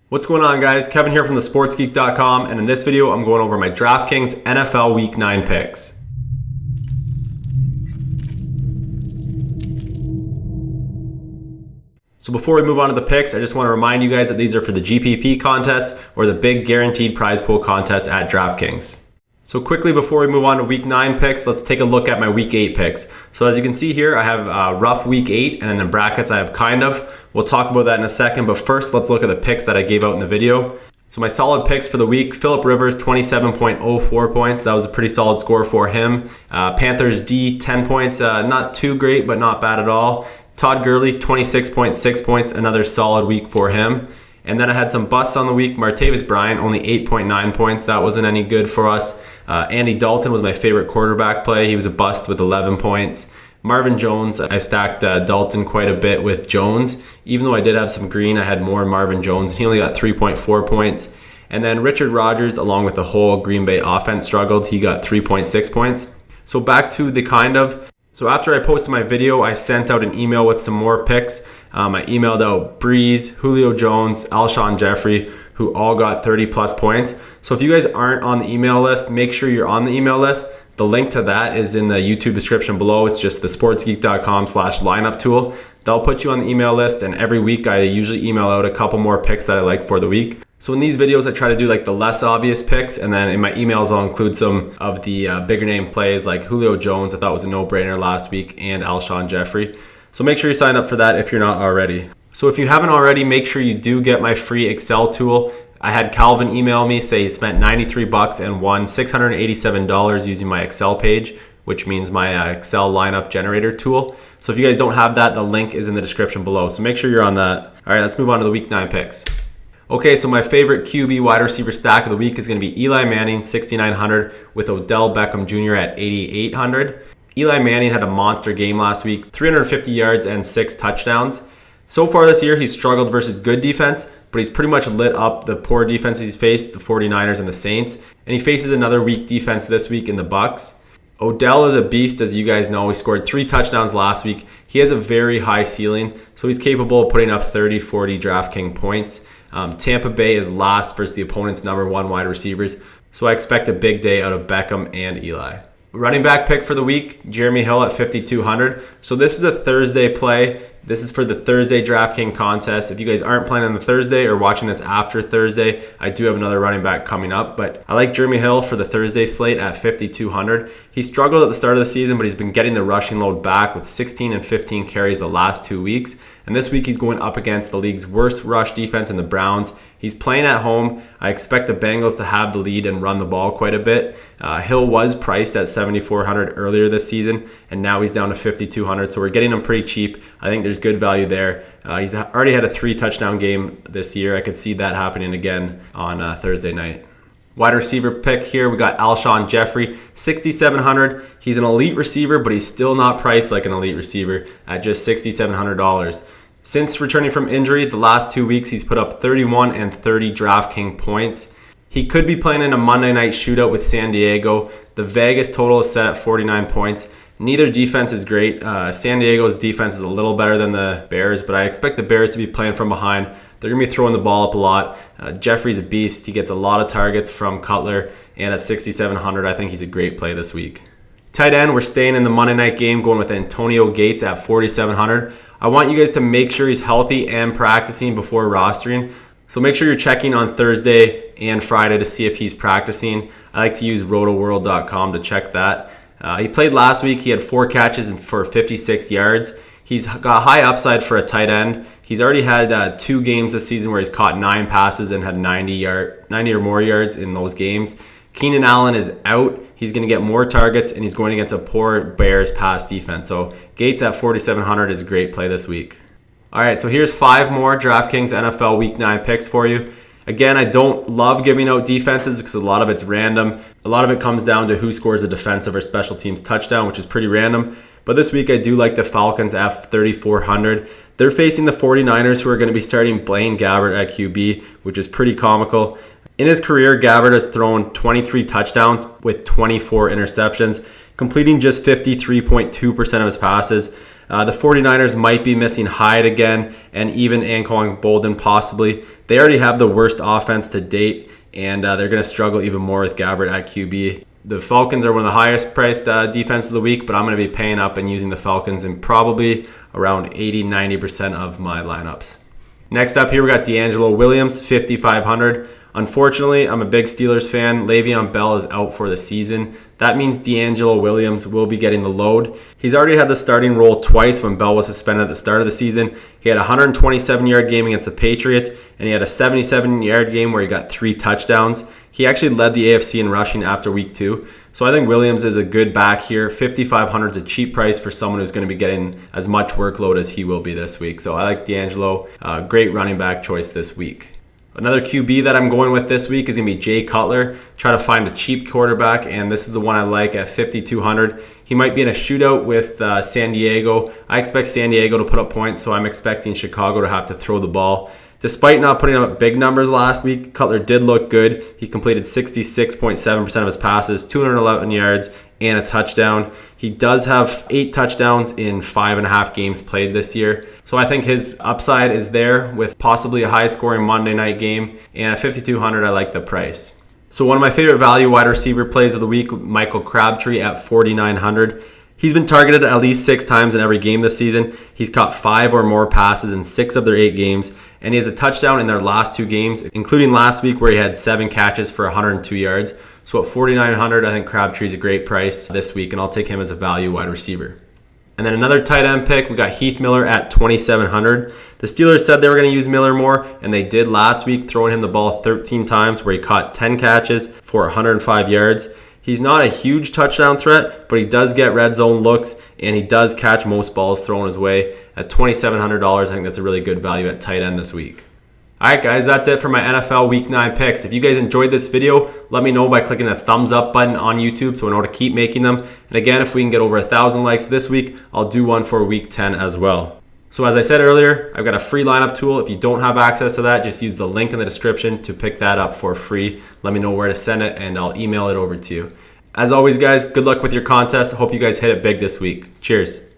What's going on, guys? Kevin here from thesportsgeek.com, and in this video I'm going over my DraftKings NFL Week 9 picks. So before we move on to the picks, I just want to remind you guys that these are for the GPP contest or the big guaranteed prize pool contest at DraftKings. So quickly before we move on to Week 9 picks, let's take a look at my Week 8 picks. So as you can see here, I have a rough Week 8, and in the brackets I have kind of. We'll talk about that in a second, but first let's look at the picks that I gave out in the video. So my solid picks for the week: Phillip Rivers, 27.04 points. That was a pretty solid score for him. Panthers D, 10 points. Not too great, but not bad at all. Todd Gurley, 26.6 points. Another solid week for him. And then I had some busts on the week. Martavis Bryant, only 8.9 points. That wasn't any good for us. Andy Dalton was my favorite quarterback play. He was a bust with 11 points. Marvin Jones, I stacked Dalton quite a bit with Jones. Even though I did have some green, I had more Marvin Jones. He only got 3.4 points. And then Richard Rodgers, along with the whole Green Bay offense, struggled. He got 3.6 points. So back to the kind of. So after I posted my video, I sent out an email with some more picks. I emailed out Breeze, Julio Jones, Alshon Jeffrey, who all got 30 plus points. So if you guys aren't on the email list, make sure you're on the email list. The link to that is in the YouTube description below. It's just thesportsgeek.com/lineup tool. That'll put you on the email list, and every week I usually email out a couple more picks that I like for the week. So in these videos, I try to do like the less obvious picks, and then in my emails, I'll include some of the bigger name plays like Julio Jones. I thought was a no-brainer last week, and Alshon Jeffrey. So make sure you sign up for that if you're not already. So if you haven't already, make sure you do get my free Excel tool. I had Calvin email me, say he spent $93 and won $687 using my Excel page, which means my Excel lineup generator tool. So if you guys don't have that, the link is in the description below. So make sure you're on that. All right, let's move on to the Week 9 picks. Okay, so my favorite QB wide receiver stack of the week is going to be Eli Manning, 6,900, with Odell Beckham Jr. at 8,800. Eli Manning had a monster game last week, 350 yards and 6 touchdowns. So far this year, he's struggled versus good defense, but he's pretty much lit up the poor defense he's faced, the 49ers and the Saints, and he faces another weak defense this week in the Bucs. Odell is a beast, as you guys know. He scored 3 touchdowns last week. He has a very high ceiling, so he's capable of putting up 30, 40 DraftKings points. Tampa Bay is last versus the opponent's number 1 wide receivers, so I expect a big day out of Beckham and Eli. Running back pick for the week, Jeremy Hill at 5,200. So this is a Thursday play. This is for the Thursday DraftKings contest. If you guys aren't playing on the Thursday or watching this after Thursday, I do have another running back coming up. But I like Jeremy Hill for the Thursday slate at 5,200. He struggled at the start of the season, but he's been getting the rushing load back with 16 and 15 carries the last 2 weeks. And this week he's going up against the league's worst rush defense in the Browns. He's playing at home. I expect the Bengals to have the lead and run the ball quite a bit. Hill was priced at 7,400 earlier this season, and now he's down to 5,200. So we're getting him pretty cheap. I think there's good value there. He's already had a 3 touchdown game this year. I could see that happening again on Thursday night. Wide receiver pick here, we got Alshon Jeffrey, 6,700. He's an elite receiver, but he's still not priced like an elite receiver at just $6,700. Since returning from injury, the last 2 weeks, he's put up 31 and 30 DraftKings points. He could be playing in a Monday night shootout with San Diego. The Vegas total is set at 49 points. Neither defense is great. San Diego's defense is a little better than the Bears, but I expect the Bears to be playing from behind. They're going to be throwing the ball up a lot. Jeffrey's a beast. He gets a lot of targets from Cutler, and at 6,700, I think he's a great play this week. Tight end, we're staying in the Monday night game, going with Antonio Gates at 4,700. I want you guys to make sure he's healthy and practicing before rostering. So make sure you're checking on Thursday and Friday to see if he's practicing. I like to use rotoworld.com to check that. He played last week. He had 4 catches for 56 yards. He's got high upside for a tight end. He's already had 2 games this season where he's caught 9 passes and had 90 or more yards in those games. Keenan Allen is out. He's going to get more targets, and he's going against a poor Bears pass defense. So Gates at 4,700 is a great play this week. All right, so here's 5 more DraftKings NFL Week 9 picks for you. Again, I don't love giving out defenses because a lot of it's random. A lot of it comes down to who scores a defensive or special teams touchdown, which is pretty random. But this week, I do like the Falcons at 3,400. They're facing the 49ers, who are going to be starting Blaine Gabbert at QB, which is pretty comical. In his career, Gabbert has thrown 23 touchdowns with 24 interceptions, completing just 53.2% of his passes. The 49ers might be missing Hyde again, and even Anquan Bolden possibly. They already have the worst offense to date, and they're going to struggle even more with Gabbert at QB. The Falcons are one of the highest priced defense of the week, but I'm going to be paying up and using the Falcons in probably around 80-90% of my lineups. Next up here, we got D'Angelo Williams, 5,500. Unfortunately, I'm a big Steelers fan. Le'Veon Bell is out for the season. That means D'Angelo Williams will be getting the load. He's already had the starting role twice when Bell was suspended at the start of the season. He had a 127-yard game against the Patriots, and he had a 77-yard game where he got 3 touchdowns. He actually led the AFC in rushing after week 2. So I think Williams is a good back here. 5,500 is a cheap price for someone who's going to be getting as much workload as he will be this week. So I like D'Angelo. Great running back choice this week. Another QB that I'm going with this week is going to be Jay Cutler. Try to find a cheap quarterback, and this is the one I like at 5,200. He might be in a shootout with San Diego. I expect San Diego to put up points, so I'm expecting Chicago to have to throw the ball. Despite not putting up big numbers last week, Cutler did look good. He completed 66.7% of his passes, 211 yards, and a touchdown. He does have 8 touchdowns in 5.5 games played this year. So I think his upside is there with possibly a high-scoring Monday night game. And at 5,200, I like the price. So one of my favorite value wide receiver plays of the week, Michael Crabtree at 4,900. He's been targeted at least 6 times in every game this season. He's caught 5 or more passes in 6 of their 8 games, and he has a touchdown in their last 2 games, including last week where he had 7 catches for 102 yards. So at 4,900, I think Crabtree's a great price this week, and I'll take him as a value wide receiver. And then another tight end pick, we got Heath Miller at 2,700. The Steelers said they were going to use Miller more, and they did last week, throwing him the ball 13 times where he caught 10 catches for 105 yards. He's not a huge touchdown threat, but he does get red zone looks, and he does catch most balls thrown his way. At $2,700, I think that's a really good value at tight end this week. Alright guys, that's it for my NFL Week 9 picks. If you guys enjoyed this video, let me know by clicking the thumbs up button on YouTube so I know to keep making them. And again, if we can get over 1,000 likes this week, I'll do one for Week 10 as well. So as I said earlier, I've got a free lineup tool. If you don't have access to that, just use the link in the description to pick that up for free. Let me know where to send it and I'll email it over to you. As always guys, good luck with your contest. I hope you guys hit it big this week. Cheers.